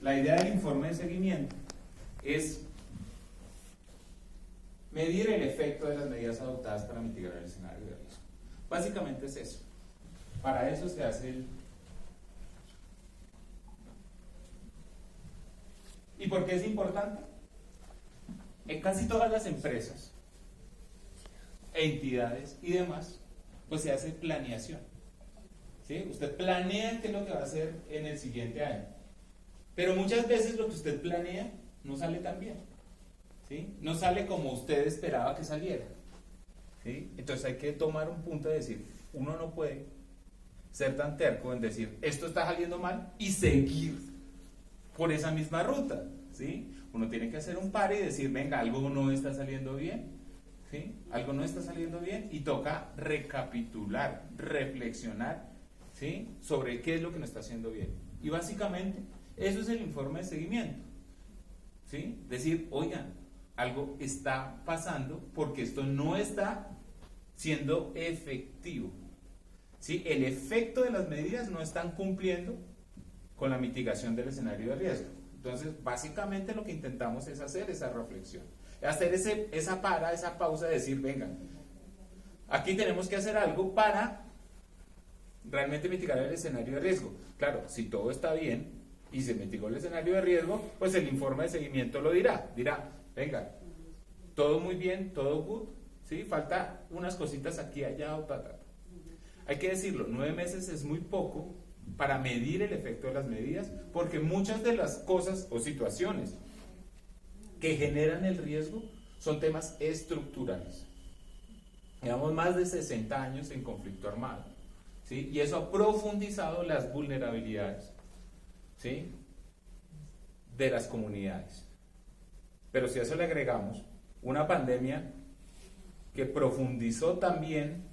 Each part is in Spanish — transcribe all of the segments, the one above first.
la idea del informe de seguimiento es medir el efecto de las medidas adoptadas para mitigar el escenario de riesgo. Básicamente es eso. Para eso se hace el... ¿Y por qué es importante? En casi todas las empresas, entidades y demás, pues se hace planeación. ¿Sí? Usted planea qué es lo que va a hacer en el siguiente año. Pero muchas veces lo que usted planea no sale tan bien. ¿Sí? No sale como usted esperaba que saliera. ¿Sí? Entonces hay que tomar un punto de decir, uno no puede ser tan terco en decir, esto está saliendo mal y seguir por esa misma ruta. ¿Sí? Uno tiene que hacer un par y decir, venga, algo no está saliendo bien. ¿Sí? Algo no está saliendo bien y toca recapitular, reflexionar, ¿sí? Sobre qué es lo que no está haciendo bien. Y básicamente, eso es el informe de seguimiento. ¿Sí? Decir, oigan, algo está pasando porque esto no está siendo efectivo. ¿Sí? El efecto de las medidas no están cumpliendo con la mitigación del escenario de riesgo. Entonces, básicamente lo que intentamos es hacer esa reflexión. Hacer esa pausa de decir, venga, aquí tenemos que hacer algo para realmente mitigar el escenario de riesgo. Claro, si todo está bien y se mitigó el escenario de riesgo, pues el informe de seguimiento lo dirá. Dirá, venga, todo muy bien, todo good, ¿sí? Falta unas cositas aquí, allá o ta. Hay que decirlo, 9 meses es muy poco para medir el efecto de las medidas, porque muchas de las cosas o situaciones que generan el riesgo son temas estructurales. Llevamos más de 60 años en conflicto armado, ¿sí? Y eso ha profundizado las vulnerabilidades, ¿sí? De las comunidades. Pero si a eso le agregamos una pandemia que profundizó también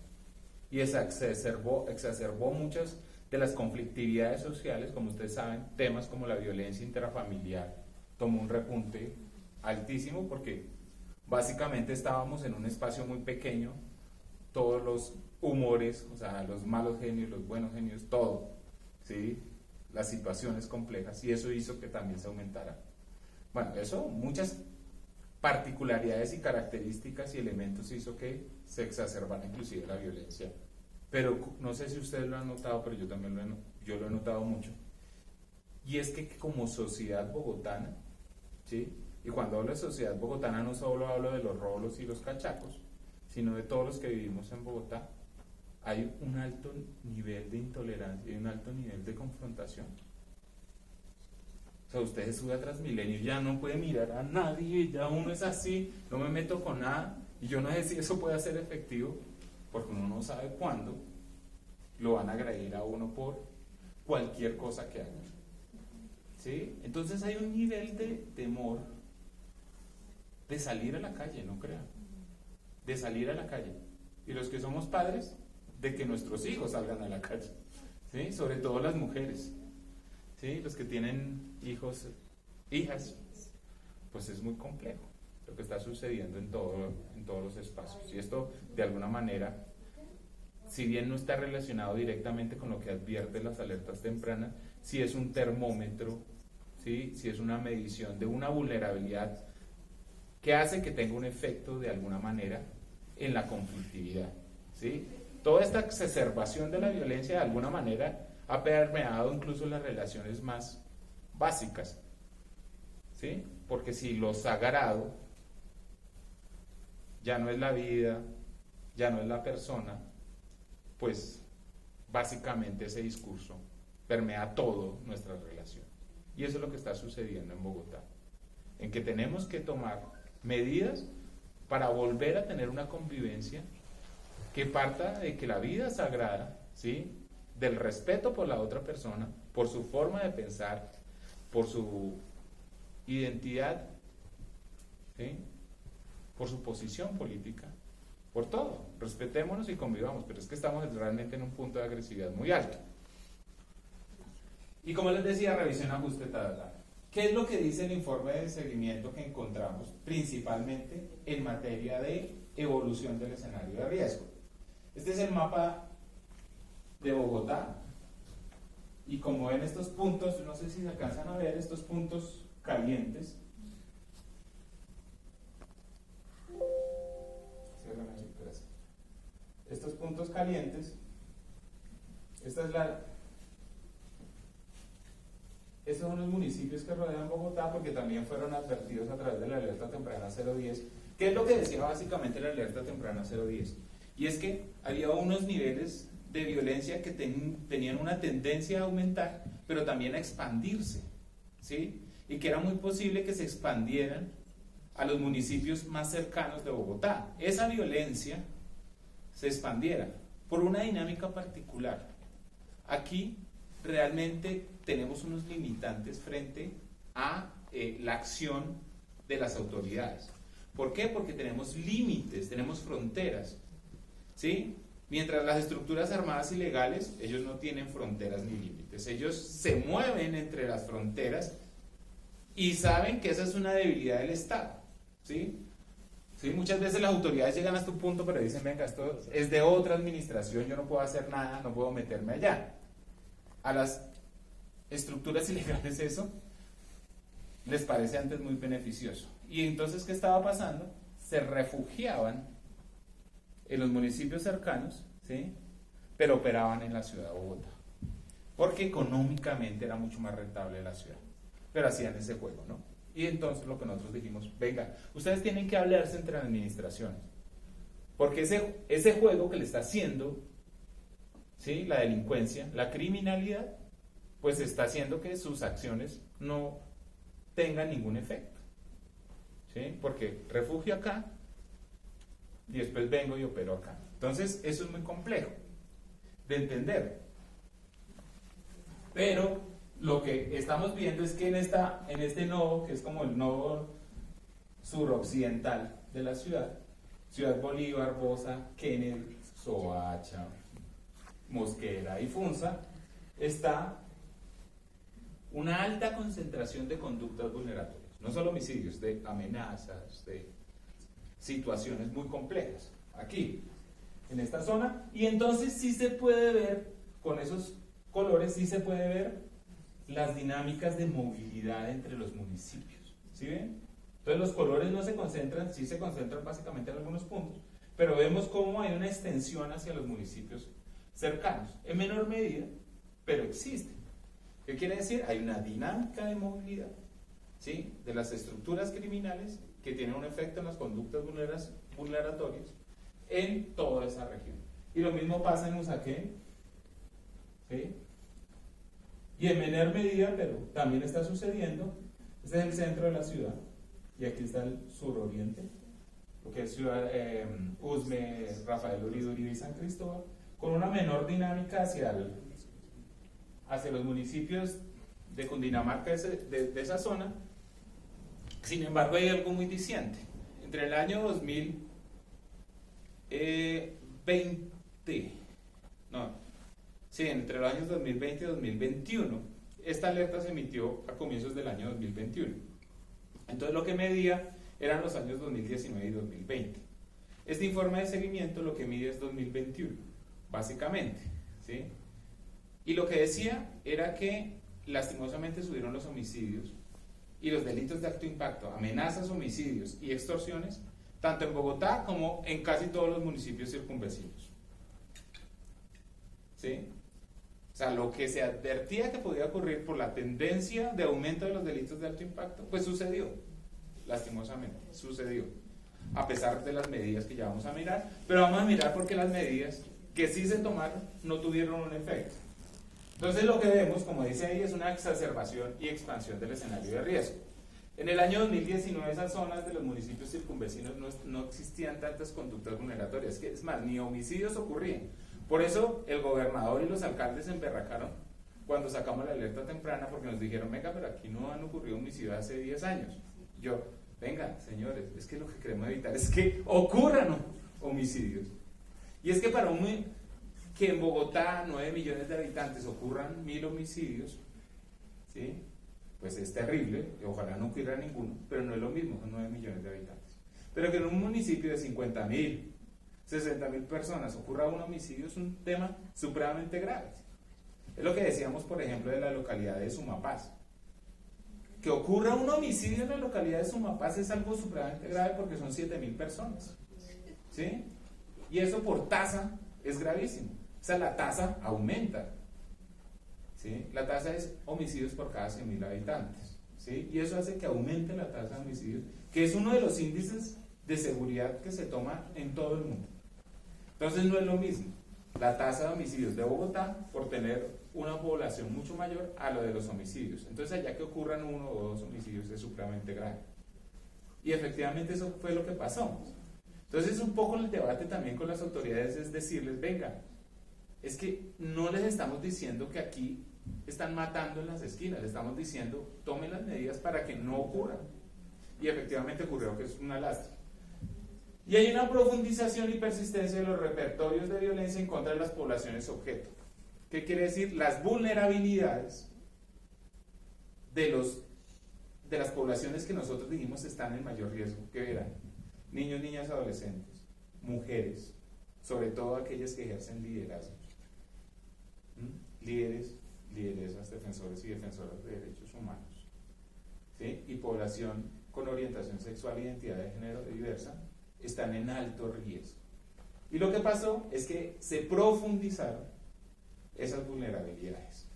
y exacerbó muchas de las conflictividades sociales, como ustedes saben, temas como la violencia intrafamiliar tomó un repunte altísimo porque básicamente estábamos en un espacio muy pequeño, todos los humores, o sea, los malos genios, los buenos genios, todo, ¿sí? Las situaciones complejas, y eso hizo que también se aumentara. Bueno, eso, muchas particularidades y características y elementos hizo que se exacerbara inclusive la violencia. Pero no sé si ustedes lo han notado, pero yo también yo lo he notado mucho. Y es que como sociedad bogotana, ¿sí? Y cuando hablo de sociedad bogotana no solo hablo de los rolos y los cachacos, sino de todos los que vivimos en Bogotá, hay un alto nivel de intolerancia y un alto nivel de confrontación. O sea, usted se sube a Transmilenio y ya no puede mirar a nadie, ya uno es así, no me meto con nada, y yo no sé si eso puede ser efectivo, porque uno no sabe cuándo lo van a agredir a uno por cualquier cosa que haga. ¿Sí? Entonces hay un nivel de temor de salir a la calle, no crean, de salir a la calle. Y los que somos padres, de que nuestros hijos salgan a la calle, ¿sí? Sobre todo las mujeres, ¿sí? Los que tienen hijos, hijas, pues es muy complejo lo que está sucediendo en todos los espacios. Y esto, de alguna manera, si bien no está relacionado directamente con lo que advierte las alertas tempranas, sí es un termómetro, ¿sí? Sí es una medición de una vulnerabilidad que hace que tenga un efecto de alguna manera en la conflictividad, ¿sí? Toda esta exacerbación de la violencia de alguna manera ha permeado incluso las relaciones más básicas, ¿sí? Porque si lo sagrado ya no es la vida, ya no es la persona, pues básicamente ese discurso permea todo nuestra relación. Y eso es lo que está sucediendo en Bogotá, en que tenemos que tomar medidas para volver a tener una convivencia que parta de que la vida es sagrada, ¿sí? Del respeto por la otra persona, por su forma de pensar, por su identidad, ¿sí? Por su posición política, por todo. Respetémonos y convivamos, pero es que estamos realmente en un punto de agresividad muy alto. Y como les decía, revisión, ajuste, ¿Qué es lo que dice el informe de seguimiento que encontramos principalmente en materia de evolución del escenario de riesgo? Este es el mapa de Bogotá, y como ven estos puntos, no sé si se alcanzan a ver estos puntos calientes. Estos puntos calientes, estos son los municipios que rodean Bogotá, porque también fueron advertidos a través de la alerta temprana 010. ¿Qué es lo que decía básicamente la alerta temprana 010? Y es que había unos niveles de violencia que tenían una tendencia a aumentar, pero también a expandirse, ¿sí? Y que era muy posible que se expandieran a los municipios más cercanos de Bogotá. Esa violencia se expandiera por una dinámica particular. Aquí realmente tenemos unos limitantes frente a la acción de las autoridades. ¿Por qué? Porque tenemos límites, tenemos fronteras, ¿sí? Mientras las estructuras armadas ilegales, ellos no tienen fronteras ni límites, ellos se mueven entre las fronteras y saben que esa es una debilidad del Estado, ¿sí? ¿Sí? Muchas veces las autoridades llegan hasta un punto, pero dicen, venga, esto es de otra administración, yo no puedo hacer nada, no puedo meterme allá. A las estructuras ilegales eso les parece antes muy beneficioso. Y entonces, ¿qué estaba pasando? Se refugiaban en los municipios cercanos, ¿sí? Pero operaban en la ciudad de Bogotá, porque económicamente era mucho más rentable la ciudad, pero hacían ese juego, ¿no? Y entonces lo que nosotros dijimos, venga, ustedes tienen que hablarse entre administraciones, porque ese juego que le está haciendo, ¿sí?, la delincuencia, la criminalidad, pues está haciendo que sus acciones no tengan ningún efecto, ¿sí? Porque refugio acá y después vengo y opero acá. Entonces eso es muy complejo de entender, pero lo que estamos viendo es que en este nodo, que es como el nodo suroccidental de la ciudad, Ciudad Bolívar, Bosa, Kennedy, Soacha, Mosquera y Funza, está una alta concentración de conductas vulneratorias, no solo homicidios, de amenazas, de situaciones muy complejas, aquí, en esta zona, y entonces sí se puede ver, con esos colores, sí se puede ver las dinámicas de movilidad entre los municipios, ¿sí ven? Entonces los colores no se concentran, sí se concentran básicamente en algunos puntos, pero vemos cómo hay una extensión hacia los municipios cercanos, en menor medida, pero existe. ¿Qué quiere decir? Hay una dinámica de movilidad, ¿sí?, de las estructuras criminales que tienen un efecto en las conductas vulneratorias en toda esa región. Y lo mismo pasa en Usaquén, ¿sí?, y en menor medida, pero también está sucediendo. Este es el centro de la ciudad, y aquí está el suroriente, lo que es ciudad, Usme, Rafael Uribe y San Cristóbal, con una menor dinámica hacia los municipios de Cundinamarca, de esa zona. Sin embargo, hay algo muy diciente. Entre el año entre los años 2020 y 2021, esta alerta se emitió a comienzos del año 2021. Entonces lo que medía eran los años 2019 y 2020. Este informe de seguimiento lo que mide es 2021, básicamente, ¿sí? Y lo que decía era que lastimosamente subieron los homicidios y los delitos de alto impacto, amenazas, homicidios y extorsiones, tanto en Bogotá como en casi todos los municipios circunvecinos, ¿sí? O sea, lo que se advertía que podía ocurrir por la tendencia de aumento de los delitos de alto impacto, pues sucedió, lastimosamente, sucedió, a pesar de las medidas que ya vamos a mirar, pero vamos a mirar porque las medidas que sí se tomaron no tuvieron un efecto. Entonces lo que vemos, como dice ahí, es una exacerbación y expansión del escenario de riesgo. En el año 2019 esas zonas de los municipios circunvecinos no existían tantas conductas vulneratorias, que es más, ni homicidios ocurrían. Por eso el gobernador y los alcaldes se emberracaron cuando sacamos la alerta temprana, porque nos dijeron, venga, pero aquí no han ocurrido homicidios hace 10 años. Yo, venga, señores, es que lo que queremos evitar es que ocurran homicidios. Y es que que en Bogotá, 9 millones de habitantes, ocurran 1000 homicidios, ¿sí?, pues es terrible, y ojalá no ocurra ninguno, pero no es lo mismo con 9 millones de habitantes. Pero que en un municipio de 50.000, 60.000 personas ocurra un homicidio es un tema supremamente grave. Es lo que decíamos, por ejemplo, de la localidad de Sumapaz. Que ocurra un homicidio en la localidad de Sumapaz es algo supremamente grave porque son 7.000 personas. ¿Sí? Y eso por tasa es gravísimo. O sea, la tasa aumenta. ¿Sí? La tasa es homicidios por cada 100.000 habitantes. ¿Sí? Y eso hace que aumente la tasa de homicidios, que es uno de los índices de seguridad que se toma en todo el mundo. Entonces no es lo mismo la tasa de homicidios de Bogotá por tener una población mucho mayor a lo de los homicidios. Entonces allá que ocurran 1 o 2 homicidios es supremamente grave. Y efectivamente eso fue lo que pasó. Entonces un poco el debate también con las autoridades es decirles, venga, es que no les estamos diciendo que aquí están matando en las esquinas, les estamos diciendo tomen las medidas para que no ocurran. Y efectivamente ocurrió, que es una lástima. Y hay una profundización y persistencia de los repertorios de violencia en contra de las poblaciones objeto. ¿Qué quiere decir? Las vulnerabilidades de las poblaciones que nosotros dijimos están en mayor riesgo, que eran niños, niñas, adolescentes, mujeres, sobre todo aquellas que ejercen liderazgo, líderes, lideresas, defensores y defensoras de derechos humanos, ¿sí? Y población con orientación sexual e identidad de género diversa, están en alto riesgo. Y lo que pasó es que se profundizaron esas vulnerabilidades,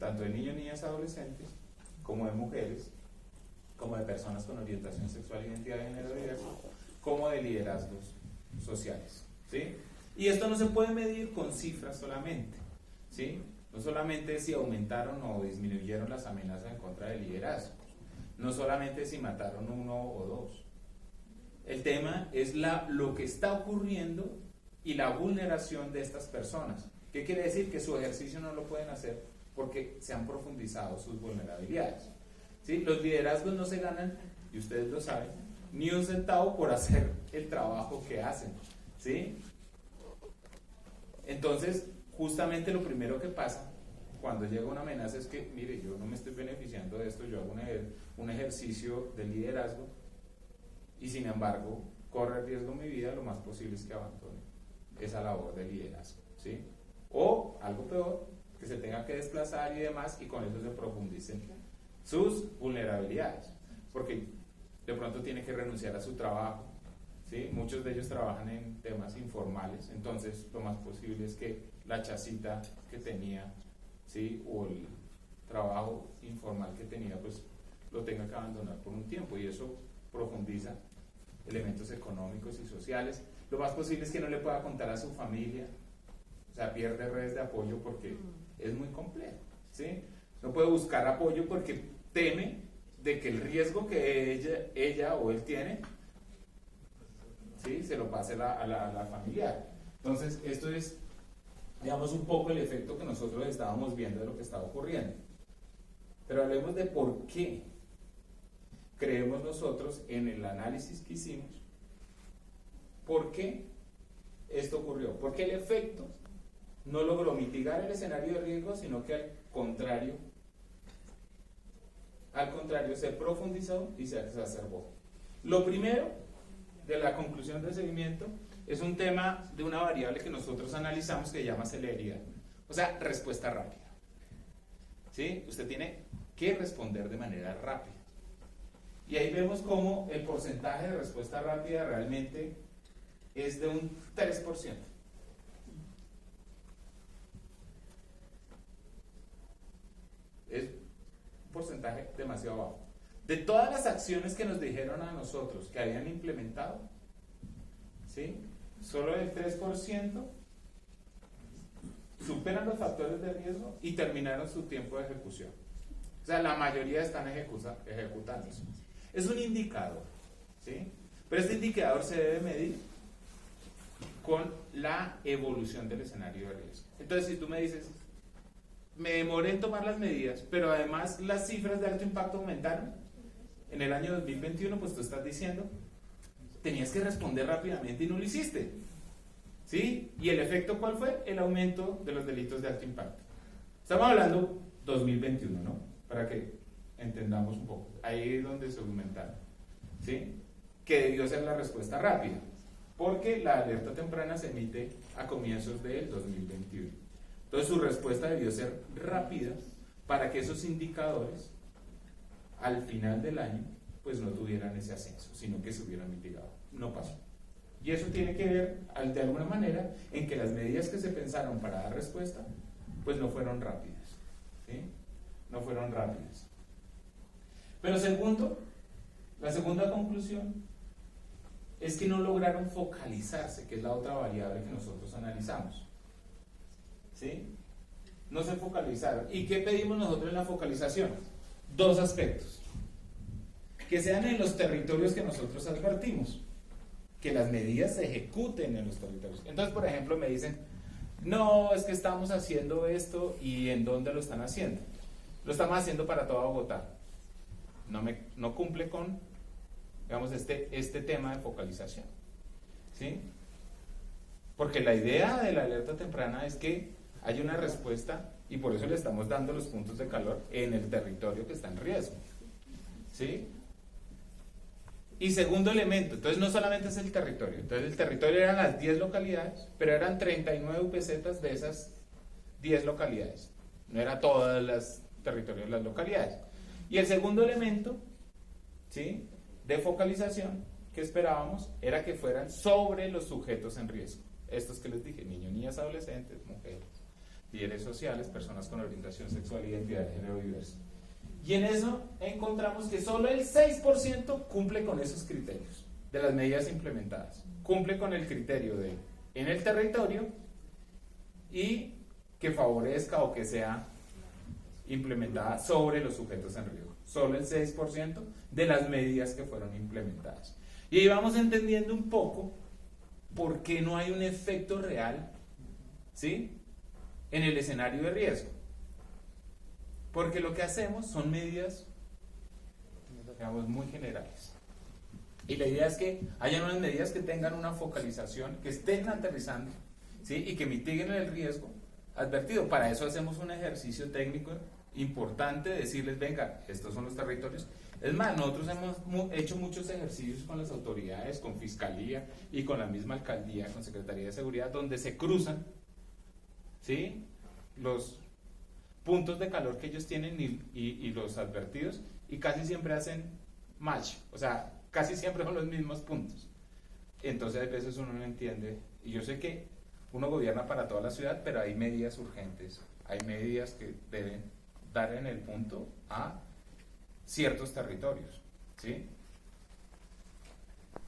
tanto de niños, niñas, adolescentes, como de mujeres, como de personas con orientación sexual e identidad de género diverso, como de liderazgos sociales, ¿sí? Y esto no se puede medir con cifras solamente, ¿sí? No solamente si aumentaron o disminuyeron las amenazas en contra de liderazgos, no solamente si mataron 1 o 2. El tema es lo que está ocurriendo y la vulneración de estas personas. ¿Qué quiere decir? Que su ejercicio no lo pueden hacer porque se han profundizado sus vulnerabilidades. ¿Sí? Los liderazgos no se ganan, y ustedes lo saben, ni un centavo por hacer el trabajo que hacen. ¿Sí? Entonces, justamente lo primero que pasa cuando llega una amenaza es que, mire, yo no me estoy beneficiando de esto, yo hago un ejercicio de liderazgo y sin embargo corre el riesgo mi vida, lo más posible es que abandone esa labor de liderazgo, ¿sí? O algo peor, que se tenga que desplazar y demás, y con eso se profundicen sus vulnerabilidades, porque de pronto tiene que renunciar a su trabajo, ¿sí? Muchos de ellos trabajan en temas informales, entonces lo más posible es que la chacita que tenía, ¿sí? O el trabajo informal que tenía, pues lo tenga que abandonar por un tiempo, y eso profundiza elementos económicos y sociales. Lo más posible es que no le pueda contar a su familia, o sea, pierde redes de apoyo porque es muy complejo, ¿sí? No puede buscar apoyo porque teme de que el riesgo que ella o él tiene, ¿sí? Se lo pase a la familiar. Entonces, esto es, digamos, un poco el efecto que nosotros estábamos viendo de lo que estaba ocurriendo. Pero hablemos de por qué creemos nosotros en el análisis que hicimos, ¿por qué esto ocurrió? Porque el efecto no logró mitigar el escenario de riesgo, sino que al contrario se profundizó y se exacerbó. Lo primero de la conclusión del seguimiento es un tema de una variable que nosotros analizamos que se llama celeridad, o sea, respuesta rápida. ¿Sí? Usted tiene que responder de manera rápida. Y ahí vemos cómo el porcentaje de respuesta rápida realmente es de un 3%. Es un porcentaje demasiado bajo. De todas las acciones que nos dijeron a nosotros que habían implementado, ¿sí? Solo el 3% superan los factores de riesgo y terminaron su tiempo de ejecución. O sea, la mayoría están ejecutándose. Es un indicador, ¿sí? Pero este indicador se debe medir con la evolución del escenario de riesgo. Entonces, si tú me dices, me demoré en tomar las medidas, pero además las cifras de alto impacto aumentaron en el año 2021, pues tú estás diciendo, tenías que responder rápidamente y no lo hiciste, ¿sí? ¿Y el efecto cuál fue? El aumento de los delitos de alto impacto. Estamos hablando 2021, ¿no? Para que entendamos un poco. Ahí es donde se aumentaron, ¿sí? Que debió ser la respuesta rápida, porque la alerta temprana se emite a comienzos del 2021. Entonces su respuesta debió ser rápida para que esos indicadores al final del año pues no tuvieran ese ascenso, sino que se hubieran mitigado. No pasó. Y eso tiene que ver, de alguna manera, en que las medidas que se pensaron para dar respuesta, pues no fueron rápidas. ¿Sí? No fueron rápidas. Pero segundo, la segunda conclusión es que no lograron focalizarse, que es la otra variable que nosotros analizamos. ¿Sí? No se focalizaron. ¿Y qué pedimos nosotros en la focalización? Dos aspectos. Que sean en los territorios que nosotros advertimos. Que las medidas se ejecuten en los territorios. Entonces, por ejemplo, me dicen, no, es que estamos haciendo esto, ¿y en dónde lo están haciendo? Lo estamos haciendo para toda Bogotá. No cumple con, digamos, este tema de focalización. ¿Sí? Porque la idea de la alerta temprana es que haya una respuesta, y por eso le estamos dando los puntos de calor en el territorio que está en riesgo. ¿Sí? Y segundo elemento, entonces no solamente es el territorio, entonces el territorio eran las 10 localidades, pero eran 39 UPZ de esas 10 localidades, no era todas las territorios de las localidades. Y el segundo elemento, ¿sí?, de focalización que esperábamos era que fueran sobre los sujetos en riesgo, estos que les dije, niños, niñas, adolescentes, mujeres, líderes sociales, personas con orientación sexual e identidad de género diversa. Y en eso encontramos que solo el 6% cumple con esos criterios de las medidas implementadas. Cumple con el criterio de en el territorio y que favorezca o que sea implementada sobre los sujetos en riesgo. Solo el 6% de las medidas que fueron implementadas. Y ahí vamos entendiendo un poco por qué no hay un efecto real, ¿sí?, en el escenario de riesgo. Porque lo que hacemos son medidas, digamos, muy generales. Y la idea es que hayan unas medidas que tengan una focalización, que estén aterrizando, ¿sí?, y que mitiguen el riesgo advertido. Para eso hacemos un ejercicio técnico importante, decirles, venga, estos son los territorios. Es más, nosotros hemos hecho muchos ejercicios con las autoridades, con Fiscalía y con la misma Alcaldía, con Secretaría de Seguridad, donde se cruzan, ¿sí?, los puntos de calor que ellos tienen y los advertidos, y casi siempre hacen match, o sea, casi siempre son los mismos puntos. Entonces a veces uno no entiende, y yo sé que uno gobierna para toda la ciudad, pero hay medidas urgentes, hay medidas que deben dar en el punto a ciertos territorios, ¿sí?